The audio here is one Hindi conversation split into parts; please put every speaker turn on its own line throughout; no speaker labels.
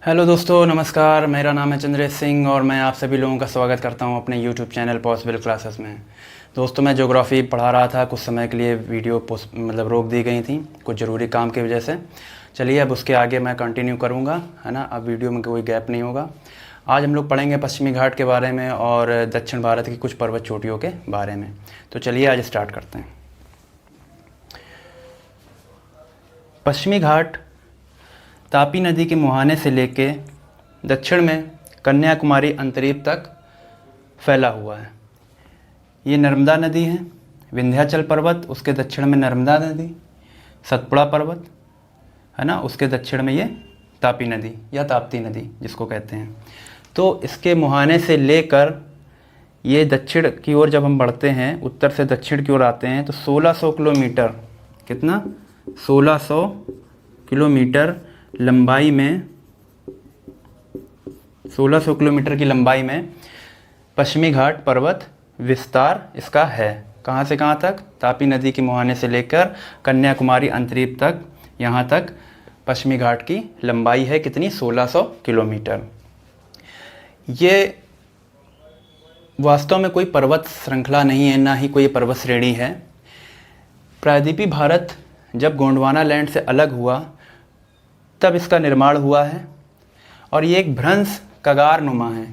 हेलो दोस्तों, नमस्कार। मेरा नाम है चंद्रेश सिंह और मैं आप सभी लोगों का स्वागत करता हूं अपने यूट्यूब चैनल पॉसिबल क्लासेस में। दोस्तों, मैं ज्योग्राफी पढ़ा रहा था, कुछ समय के लिए वीडियो रोक दी गई थी कुछ ज़रूरी काम की वजह से। चलिए अब उसके आगे मैं कंटिन्यू करूंगा, है ना। अब वीडियो में कोई गैप नहीं होगा। आज हम लोग पढ़ेंगे पश्चिमी घाट के बारे में और दक्षिण भारत की कुछ पर्वत चोटियों के बारे में। तो चलिए आज स्टार्ट करते हैं। पश्चिमी घाट तापी नदी के मुहाने से लेके दक्षिण में कन्याकुमारी अंतरीप तक फैला हुआ है। ये नर्मदा नदी है, विंध्याचल पर्वत, उसके दक्षिण में नर्मदा नदी, सतपुड़ा पर्वत, है ना, उसके दक्षिण में ये तापी नदी या ताप्ती नदी जिसको कहते हैं। तो इसके मुहाने से लेकर ये दक्षिण की ओर जब हम बढ़ते हैं, उत्तर से दक्षिण की ओर आते हैं, तो 1600 किलोमीटर, कितना, 1600 किलोमीटर लंबाई में, 1600 किलोमीटर की लंबाई में पश्चिमी घाट पर्वत विस्तार इसका है। कहाँ से कहाँ तक? तापी नदी के मुहाने से लेकर कन्याकुमारी अंतरीप तक, यहाँ तक पश्चिमी घाट की लंबाई है कितनी? 1600 किलोमीटर। ये वास्तव में कोई पर्वत श्रृंखला नहीं है, ना ही कोई पर्वत श्रेणी है। प्रायद्वीपीय भारत जब गोंडवाना लैंड से अलग हुआ तब इसका निर्माण हुआ है और ये एक भ्रंश कगार नुमा है।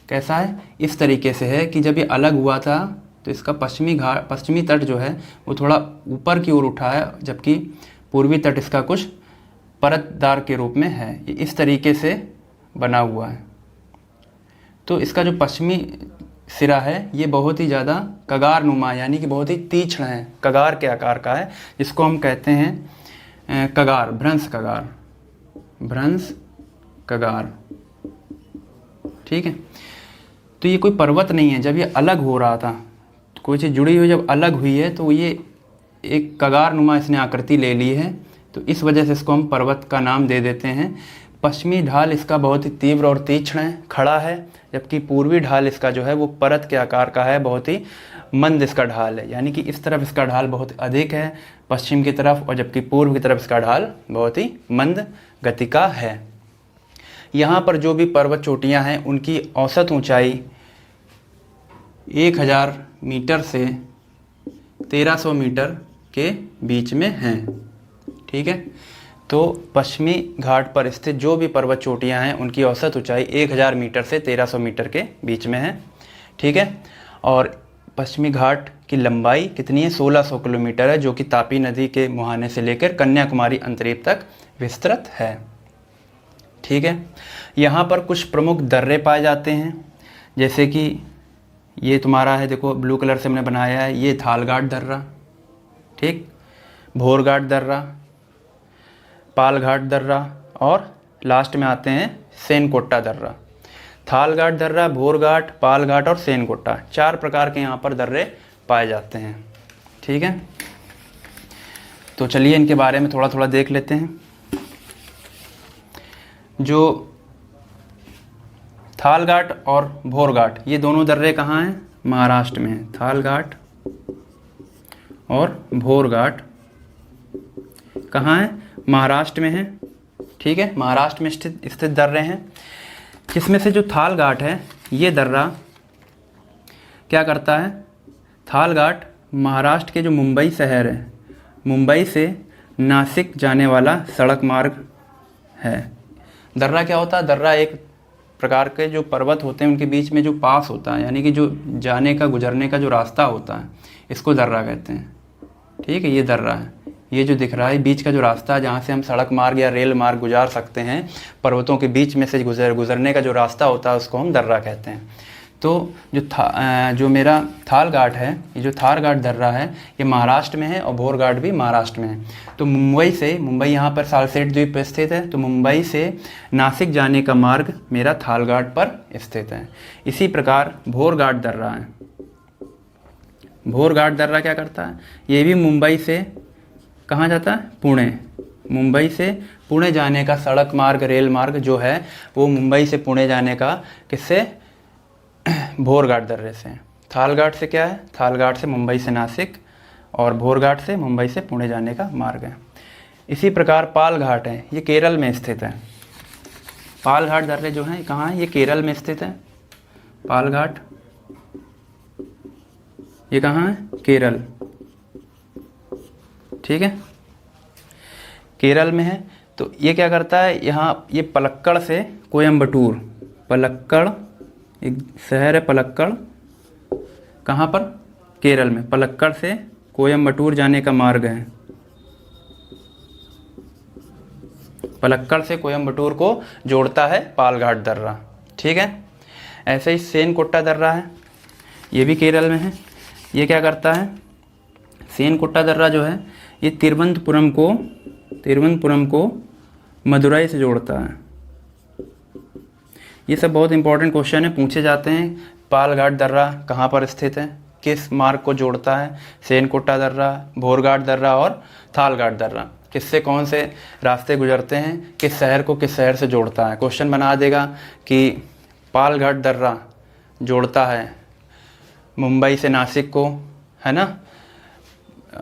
कैसा है? इस तरीके से है कि जब ये अलग हुआ था तो इसका पश्चिमी तट जो है वो थोड़ा ऊपर की ओर उठा है, जबकि पूर्वी तट इसका कुछ परतदार के रूप में है। ये इस तरीके से बना हुआ है। तो इसका जो पश्चिमी सिरा है ये बहुत ही ज़्यादा कगार नुमा, यानी कि बहुत ही तीक्ष्ण है, कगार के आकार का है, जिसको हम कहते हैं कगार, भ्रंश कगार, भ्रंश कगार। ठीक है। तो ये कोई पर्वत नहीं है। जब ये अलग हो रहा था, तो कोई चीज़ जुड़ी हुई जब अलग हुई है तो ये एक कगार नुमा इसने आकृति ले ली है, तो इस वजह से इसको हम पर्वत का नाम दे देते हैं। पश्चिमी ढाल इसका बहुत ही तीव्र और तीक्ष्ण है, खड़ा है, जबकि पूर्वी ढाल इसका जो है वो परत के आकार का है, बहुत ही मंद इसका ढाल है, यानी कि इस तरफ इसका ढाल बहुत अधिक है पश्चिम की तरफ, और जबकि पूर्व की तरफ इसका ढाल बहुत ही मंद गति का है। यहाँ पर जो भी पर्वत चोटियाँ हैं उनकी औसत ऊंचाई 1000 मीटर से 1300 मीटर के बीच में हैं। ठीक है। तो पश्चिमी घाट पर स्थित जो भी पर्वत चोटियाँ हैं उनकी औसत ऊंचाई 1000 मीटर से 1300 मीटर के बीच में है। ठीक है। और पश्चिमी घाट की लंबाई कितनी है? 1600 किलोमीटर है, जो कि तापी नदी के मुहाने से लेकर कन्याकुमारी अंतरीप तक विस्तृत है। ठीक है। यहाँ पर कुछ प्रमुख दर्रे पाए जाते हैं, जैसे कि ये तुम्हारा है, देखो ब्लू कलर से हमने बनाया है, ये थालघाट दर्रा, ठीक, भोरघाट दर्रा, पालघाट दर्रा, और लास्ट में आते हैं सेनकोट्टा दर्रा। थालघाट दर्रा, भोरघाट, पालघाट और सेनकोट्टा, 4 प्रकार के यहाँ पर दर्रे पाए जाते हैं। ठीक है। तो चलिए इनके बारे में थोड़ा थोड़ा देख लेते हैं। जो थालघाट और भोरघाट, ये दोनों दर्रे कहाँ हैं? महाराष्ट्र में हैं। थालघाट और भोरघाट कहाँ हैं? महाराष्ट्र में हैं। ठीक है। महाराष्ट्र में स्थित दर्रे हैं, जिसमें से जो थालघाट है ये दर्रा क्या करता है? थालघाट महाराष्ट्र के जो मुंबई शहर है, मुंबई से नासिक जाने वाला सड़क मार्ग है। दर्रा क्या होता है? दर्रा एक प्रकार के जो पर्वत होते हैं उनके बीच में जो पास होता है, यानी कि जो जाने का, गुजरने का जो रास्ता होता है, इसको दर्रा कहते हैं। ठीक है। ये दर्रा है, ये जो दिख रहा है बीच का जो रास्ता है जहाँ से हम सड़क मार्ग या रेल मार्ग गुजार सकते हैं, पर्वतों के बीच में से गुजरने का जो रास्ता होता है उसको हम दर्रा कहते हैं। तो जो मेरा थालघाट है, ये जो थालघाट दर्रा है ये महाराष्ट्र में है और भोरघाट भी महाराष्ट्र में है। तो मुंबई यहाँ पर सालसेट द्वीप पर स्थित है, तो मुंबई से नासिक जाने का मार्ग मेरा थालघाट पर स्थित है। इसी प्रकार भोरघाट दर्रा है। भोरघाट दर्रा क्या करता है? ये भी मुंबई से कहाँ जाता है? पुणे। मुंबई से पुणे जाने का सड़क मार्ग, रेल मार्ग जो है वो मुंबई से पुणे जाने का किससे? भोरघाट दर्रे से। थालघाट से क्या है? थालघाट से मुंबई से नासिक, और भोरघाट से मुंबई से पुणे जाने का मार्ग है। इसी प्रकार पालघाट है, ये केरल में स्थित है। पालघाट दर्रे जो हैं कहाँ है, ये केरल में स्थित है। पालघाट ये कहाँ है, केरल, ठीक है, केरल में है। तो ये क्या करता है, यहाँ ये पलक्कड़ से कोयम्बटूर, पलक्कड़ एक शहर है पलक्कड़, कहाँ पर, केरल में। पलक्कड़ से कोयम्बटूर जाने का मार्ग है। पलक्कड़ से कोयम्बटूर को जोड़ता है पालघाट दर्रा, ठीक है। ऐसे ही सेनकोट्टा दर्रा है, ये भी केरल में है। ये क्या करता है, सेनकोट्टा दर्रा जो है ये तिरुवनंतपुरम को मदुरई से जोड़ता है। ये सब बहुत इंपॉर्टेंट क्वेश्चन है, पूछे जाते हैं। पालघाट दर्रा कहाँ पर स्थित है, किस मार्ग को जोड़ता है, सेनकोट्टा दर्रा, भोरघाट दर्रा और थालघाट दर्रा किससे कौन से रास्ते गुजरते हैं, किस शहर को किस शहर से जोड़ता है। क्वेश्चन बना देगा कि पालघाट दर्रा जोड़ता है मुंबई से नासिक को, है ना,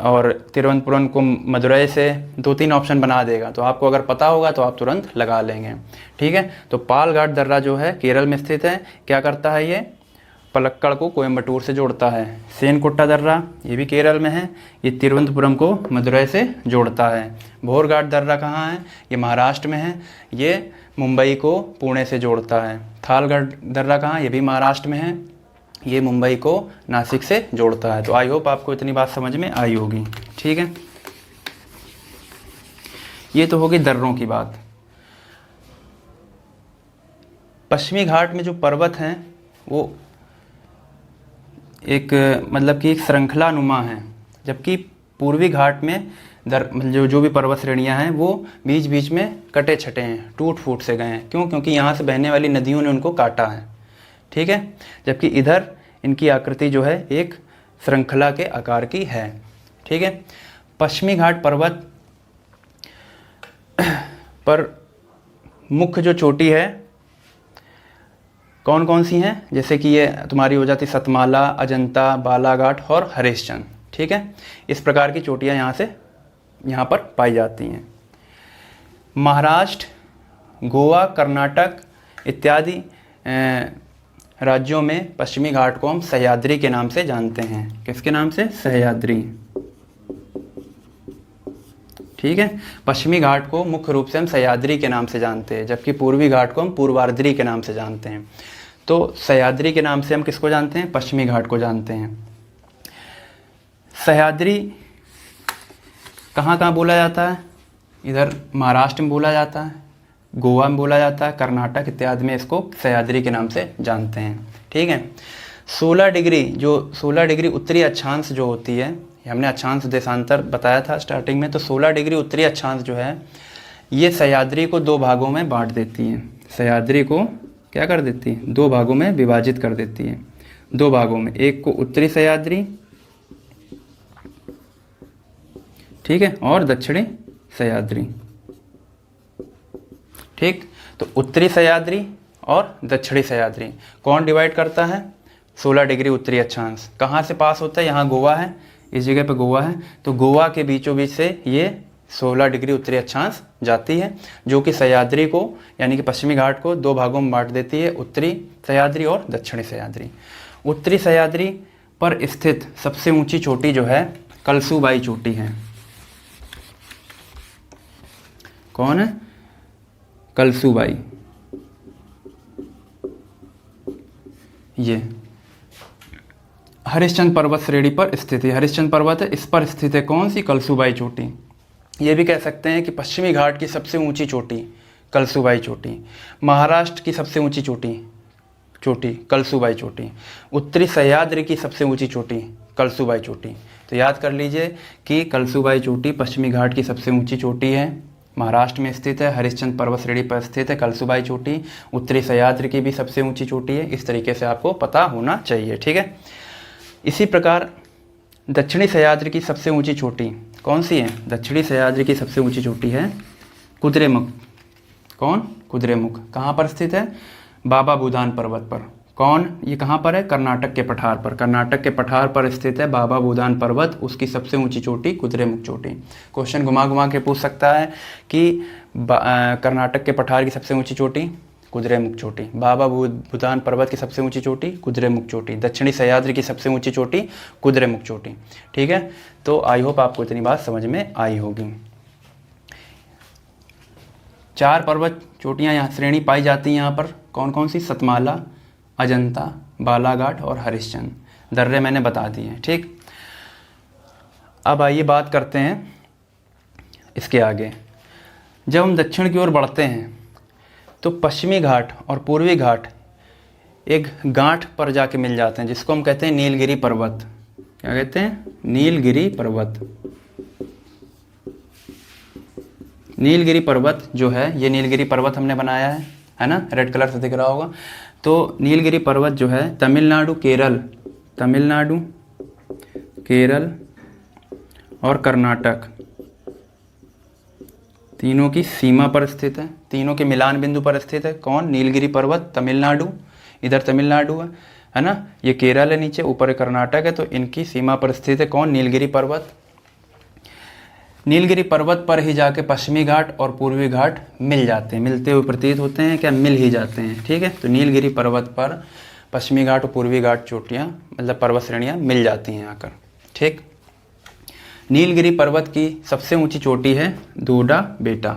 और तिरुवनंतपुरम को मदुरई से, 2-3 ऑप्शन बना देगा। तो आपको अगर पता होगा तो आप तुरंत लगा लेंगे, ठीक है। तो पालघाट दर्रा जो है केरल में स्थित है, क्या करता है, ये पलक्कड़ को कोयम्बटूर से जोड़ता है। सेनकोट्टा दर्रा ये भी केरल में है, ये तिरुवनंतपुरम को मदुरई से जोड़ता है। भोरघाट दर्रा कहाँ है, ये महाराष्ट्र में है, ये मुंबई को पुणे से जोड़ता है। थालघाट दर्रा कहाँ, ये भी महाराष्ट्र में है, ये मुंबई को नासिक से जोड़ता है। तो आई होप आपको इतनी बात समझ में आई होगी, ठीक है। ये तो होगी दर्रों की बात। पश्चिमी घाट में जो पर्वत हैं वो एक मतलब कि एक श्रृंखला नुमा है, जबकि पूर्वी घाट में जो भी पर्वत श्रेणियाँ हैं वो बीच बीच में कटे छटे हैं, टूट फूट से गए हैं। क्यों, क्योंकि यहाँ से बहने वाली नदियों ने उनको काटा है, ठीक है। जबकि इधर इनकी आकृति जो है एक श्रृंखला के आकार की है, ठीक है। पश्चिमी घाट पर्वत पर मुख्य जो चोटी है कौन कौन सी हैं, जैसे कि ये तुम्हारी हो जाती सतमाला, अजंता, बालाघाट और हरिश्चंद्र, ठीक है। इस प्रकार की चोटियाँ यहाँ पर पाई जाती हैं। महाराष्ट्र, गोवा, कर्नाटक इत्यादि राज्यों में पश्चिमी घाट को हम सह्याद्री के नाम से जानते हैं। किसके नाम से, सह्याद्री, ठीक है। पश्चिमी घाट को मुख्य रूप से हम सह्याद्री के नाम से जानते हैं, जबकि पूर्वी घाट को हम पूर्वाद्री के नाम से जानते हैं। तो सह्याद्री के नाम से हम किसको जानते हैं, पश्चिमी घाट को जानते हैं। सह्याद्री कहाँ कहाँ बोला जाता है, इधर महाराष्ट्र में बोला जाता है, गोवा में बोला जाता है, कर्नाटक इत्यादि में इसको सह्याद्री के नाम से जानते हैं, ठीक है। 16 डिग्री उत्तरी अक्षांश जो होती है, हमने अक्षांश देशांतर बताया था स्टार्टिंग में, तो 16 डिग्री उत्तरी अक्षांश जो है ये सह्याद्री को 2 भागों में बांट देती है। सह्याद्री को क्या कर देती है, 2 भागों में विभाजित कर देती है, 2 भागों में, एक को उत्तरी सह्याद्री, ठीक है, और दक्षिणी सह्याद्री, ठीक। तो उत्तरी सह्याद्री और दक्षिणी सह्याद्री कौन डिवाइड करता है, 16 डिग्री उत्तरी अक्षांश। कहाँ से पास होता है, यहाँ गोवा है, इस जगह पे गोवा है, तो गोवा के बीचों बीच से ये 16 डिग्री उत्तरी अक्षांश जाती है, जो कि सह्याद्री को यानी कि पश्चिमी घाट को 2 भागों में बांट देती है, उत्तरी सह्याद्री और दक्षिणी सह्याद्री। उत्तरी सह्याद्री पर स्थित सबसे ऊंची चोटी जो है कलसूबाई चोटी है। कौन है, कलसूबाई, ये हरिश्चंद्र पर्वत श्रेणी पर स्थित है। हरिश्चंद्र पर्वत है, इस पर स्थित है कौन सी, कलसूबाई चोटी। ये भी कह सकते हैं कि पश्चिमी घाट की सबसे ऊंची चोटी कलसूबाई चोटी, महाराष्ट्र की सबसे ऊंची चोटी कलसूबाई चोटी, उत्तरी सह्याद्री की सबसे ऊंची चोटी कलसूबाई चोटी। तो याद कर लीजिए कि कलसूबाई चोटी पश्चिमी घाट की सबसे ऊंची चोटी है, महाराष्ट्र में स्थित है, हरिश्चंद्र पर्वत श्रेणी पर स्थित है कलसूबाई चोटी, उत्तरी सह्याद्री की भी सबसे ऊंची चोटी है। इस तरीके से आपको पता होना चाहिए, ठीक है। इसी प्रकार दक्षिणी सह्याद्री की सबसे ऊंची चोटी कौन सी है, दक्षिणी सह्याद्री की सबसे ऊंची चोटी है कुद्रेमुख। कौन, कुद्रेमुख। कहाँ पर स्थित है, बाबा बूदान पर्वत पर। कौन, ये कहाँ पर है, कर्नाटक के पठार पर। कर्नाटक के पठार पर स्थित है बाबा बूदान पर्वत, उसकी सबसे ऊंची चोटी कुद्रेमुख चोटी। क्वेश्चन घुमा घुमा के पूछ सकता है कि कर्नाटक के पठार की सबसे ऊंची चोटी कुद्रेमुख चोटी। बाबा भूटान पर्वत की सबसे ऊंची चोटी कुद्रेमुख चोटी। दक्षिणी सह्याद्री की सबसे ऊंची चोटी कुद्रेमुख चोटी। ठीक है, तो आई होप आपको इतनी बात समझ में आई होगी। 4 पर्वत चोटियाँ यहाँ श्रेणी पाई जाती हैं। यहाँ पर कौन कौन सी? सतमाला, अजंता, बालाघाट और हरिश्चंद्र। दर्रे मैंने बता दिए हैं। ठीक, अब आइए बात करते हैं इसके आगे। जब हम दक्षिण की ओर बढ़ते हैं तो पश्चिमी घाट और पूर्वी घाट एक गांठ पर जाके मिल जाते हैं, जिसको हम कहते हैं नीलगिरी पर्वत। क्या कहते हैं? नीलगिरी पर्वत। नीलगिरी पर्वत जो है, ये नीलगिरी पर्वत हमने बनाया है ना, रेड कलर से दिख रहा होगा। तो नीलगिरी पर्वत जो है तमिलनाडु, केरल और कर्नाटक तीनों की सीमा पर स्थित है, तीनों के मिलान बिंदु पर स्थित है। कौन? नीलगिरी पर्वत। तमिलनाडु, इधर तमिलनाडु है ना, ये केरल है नीचे, ऊपर कर्नाटक है, तो इनकी सीमा पर स्थित है कौन? नीलगिरी पर्वत। नीलगिरी पर्वत पर ही जाके पश्चिमी घाट और पूर्वी घाट मिल जाते हैं, मिलते हुए प्रतीत होते हैं, क्या मिल ही जाते हैं। ठीक है, तो नीलगिरी पर्वत पर पश्चिमी घाट और पूर्वी घाट चोटियाँ मतलब पर्वत श्रेणियाँ मिल जाती हैं आकर। ठीक, नीलगिरी पर्वत की सबसे ऊंची चोटी है डोडा बेटा।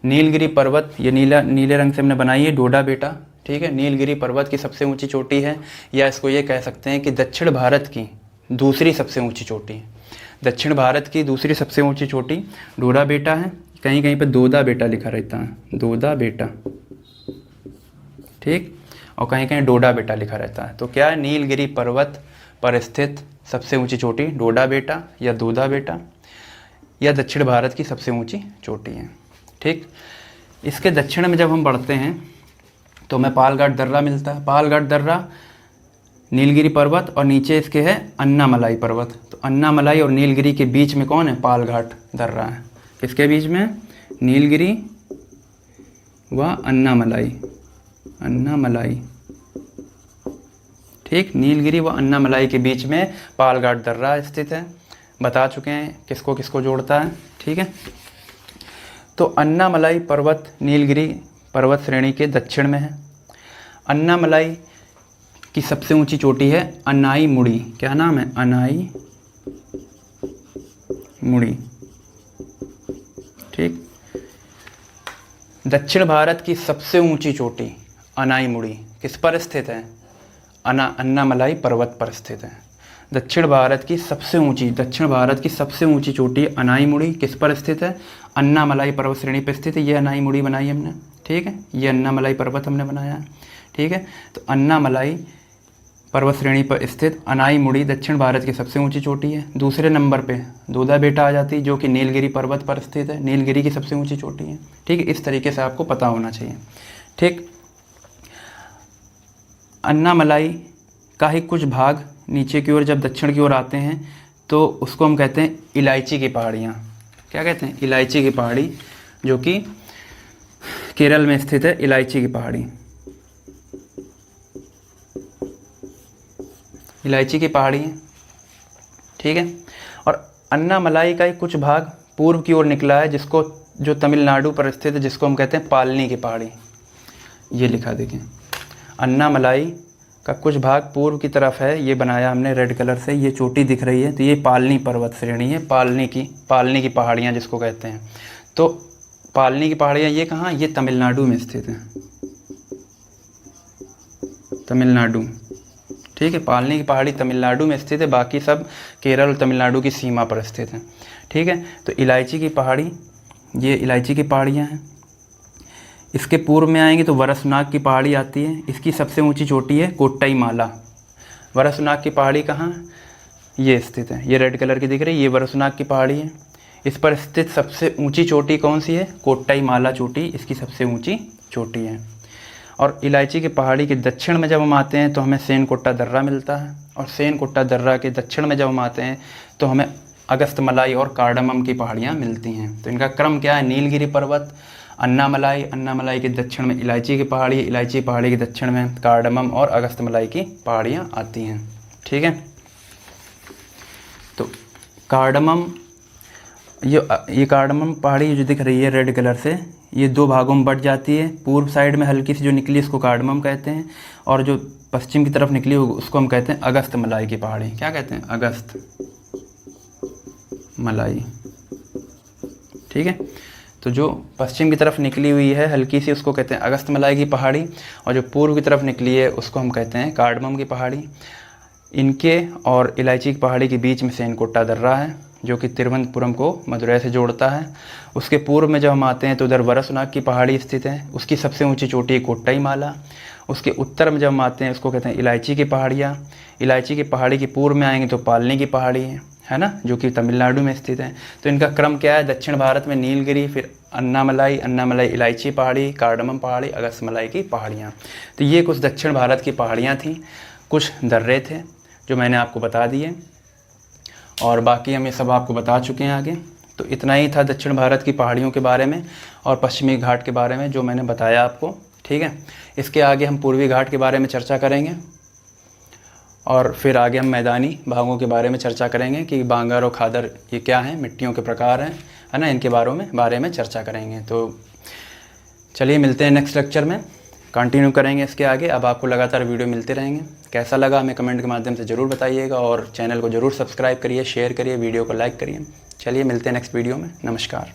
नीलगिरी पर्वत, ये नीले रंग से हमने बनाई है, डोडा बेटा। ठीक है, नीलगिरी पर्वत की सबसे ऊंची चोटी है, या इसको ये कह सकते हैं कि दक्षिण भारत की दूसरी सबसे ऊंची चोटी है। दक्षिण भारत की दूसरी सबसे ऊंची चोटी डोडा बेटा है। कहीं कहीं पे दोदा बेटा लिखा रहता है, दोदा बेटा। ठीक, और कहीं कहीं डोडा बेटा लिखा रहता है। तो क्या है? नीलगिरी पर्वत पर स्थित सबसे ऊंची चोटी डोडा बेटा या दोदा बेटा, या दक्षिण भारत की सबसे ऊंची चोटी है। ठीक, इसके दक्षिण में जब हम बढ़ते हैं तो हमें पालघाट दर्रा मिलता है। पालघाट दर्रा, नीलगिरी पर्वत और नीचे इसके है अन्नामलाई पर्वत। तो अन्नामलाई और नीलगिरी के बीच में कौन है? पालघाट दर्रा है। किसके बीच में? नीलगिरी व अन्नामलाई। ठीक, नीलगिरी व अन्नामलाई के बीच में पालघाट दर्रा स्थित है। बता चुके हैं किसको किसको जोड़ता है। ठीक है, तो अन्नामलाई पर्वत नीलगिरी पर्वत श्रेणी के दक्षिण में है। अन्नामलाई की सबसे ऊंची चोटी है अनाई मुड़ी। क्या नाम है? अनाई मुड़ी। ठीक, दक्षिण भारत की सबसे ऊंची चोटी अनाई मुड़ी किस पर स्थित है? अन्नामलाई पर्वत पर स्थित है। दक्षिण भारत की सबसे ऊंची चोटी अनाई मुड़ी किस पर स्थित है? अन्नामलाई पर्वत श्रेणी पर स्थित है। ये अनाई मुड़ी बनाई हमने। ठीक है, ये अन्नामलाई पर्वत हमने बनाया है। ठीक है, तो अन्नामलाई पर्वत श्रेणी पर स्थित अनाई मुड़ी दक्षिण भारत की सबसे ऊंची चोटी है। दूसरे नंबर पे दोदा बेटा आ जाती है, जो कि नीलगिरी पर्वत पर स्थित है, नीलगिरी की सबसे ऊंची चोटी है। ठीक है, इस तरीके से आपको पता होना चाहिए। ठीक, अन्नामलाई का ही कुछ भाग नीचे की ओर जब दक्षिण की ओर आते हैं तो उसको हम कहते हैं इलायची की पहाड़ियाँ। क्या कहते हैं? इलायची की पहाड़ी, जो कि केरल में स्थित है। इलायची की पहाड़ी, इलायची की पहाड़ी है। ठीक है, और अन्नामलाई का ही कुछ भाग पूर्व की ओर निकला है, जिसको जो तमिलनाडु पर स्थित है, जिसको हम कहते हैं पालनी की पहाड़ी। ये लिखा देखें, अन्नामलाई का कुछ भाग पूर्व की तरफ है, ये बनाया हमने रेड कलर से। ये चोटी दिख रही है, तो ये पालनी पर्वत श्रेणी है, पालनी की पहाड़ियाँ जिसको कहते हैं। तो पालनी की पहाड़ियाँ ये कहाँ? ये तमिलनाडु में स्थित है, तमिलनाडु। ठीक है, पालनी की पहाड़ी तमिलनाडु में स्थित है, बाकी सब केरल और तमिलनाडु की सीमा पर स्थित है। ठीक है, तो इलायची की पहाड़ी, ये इलायची की पहाड़ियाँ हैं। इसके पूर्व में आएंगे तो वरसनाग की पहाड़ी आती है। इसकी सबसे ऊंची चोटी है कोट्टाई माला। वरसनाग की पहाड़ी कहाँ? ये स्थित है, ये रेड कलर की दिख रही है, ये वरसनाग की पहाड़ी है। इस पर स्थित सबसे ऊंची चोटी कौन सी है? कोट्टाई माला चोटी इसकी सबसे ऊंची चोटी है। और इलायची की पहाड़ी के दक्षिण में जब हम आते हैं तो हमें सेनकोट्टा दर्रा मिलता है, और सेनकोट्टा दर्रा के दक्षिण में जब हम आते हैं तो हमें अगस्त्यमलाई और कार्डमम की पहाड़ियाँ मिलती हैं। तो इनका क्रम क्या है? नीलगिरी पर्वत, अन्नामलाई, अन्नामलाई के दक्षिण में इलायची की पहाड़ी, इलायची पहाड़ी के दक्षिण में कार्डमम और अगस्त्यमलाई की पहाड़ियाँ आती हैं। ठीक है, तो कार्डमम ये कार्डमम पहाड़ी जो दिख रही है रेड कलर से, ये 2 भागों में बट जाती है। पूर्व साइड में हल्की सी जो निकली इसको कार्डमम कहते हैं, और जो पश्चिम की तरफ निकली उसको हम कहते हैं अगस्त मलाई की पहाड़ी। क्या कहते हैं? अगस्त मलाई। ठीक है, तो जो पश्चिम की तरफ निकली हुई है हल्की सी उसको कहते हैं अगस्त मलाई की पहाड़ी, और जो पूर्व की तरफ निकली है उसको हम कहते हैं कार्डमम की पहाड़ी। इनके और इलायची की पहाड़ी के बीच में सेनकोट्टा दर्रा है जो कि तिरुवनंतपुरम को मदुरै से जोड़ता है। उसके पूर्व में जब हम आते हैं तो उधर वरसनाग की पहाड़ी स्थित है, उसकी सबसे ऊंची चोटी है कोट्टाई माला। उसके उत्तर में जब हम आते हैं उसको कहते हैं इलायची की पहाड़ियाँ। इलायची की पहाड़ी के पूर्व में आएंगे तो पालनी की पहाड़ी है ना, जो कि तमिलनाडु में स्थित है। तो इनका क्रम क्या है? दक्षिण भारत में नीलगिरी, फिर अन्नामलाई, अन्नामलाई इलायची पहाड़ी, कार्डमम पहाड़ी, अगस्त मलाई की पहाड़ियाँ। तो ये कुछ दक्षिण भारत की पहाड़ियाँ थीं, कुछ दर्रे थे जो मैंने आपको बता दिए, और बाकी हम ये सब आपको बता चुके हैं आगे। तो इतना ही था दक्षिण भारत की पहाड़ियों के बारे में और पश्चिमी घाट के बारे में जो मैंने बताया आपको। ठीक है, इसके आगे हम पूर्वी घाट के बारे में चर्चा करेंगे, और फिर आगे हम मैदानी भागों के बारे में चर्चा करेंगे कि बांगर और खादर ये क्या हैं, मिट्टियों के प्रकार हैं, है ना, इनके बारे में चर्चा करेंगे। तो चलिए मिलते हैं नेक्स्ट लेक्चर में, कंटिन्यू करेंगे इसके आगे। अब आपको लगातार वीडियो मिलते रहेंगे। कैसा लगा हमें कमेंट के माध्यम से ज़रूर बताइएगा, और चैनल को ज़रूर सब्सक्राइब करिए, शेयर करिए, वीडियो को लाइक करिए। चलिए मिलते हैं नेक्स्ट वीडियो में। नमस्कार।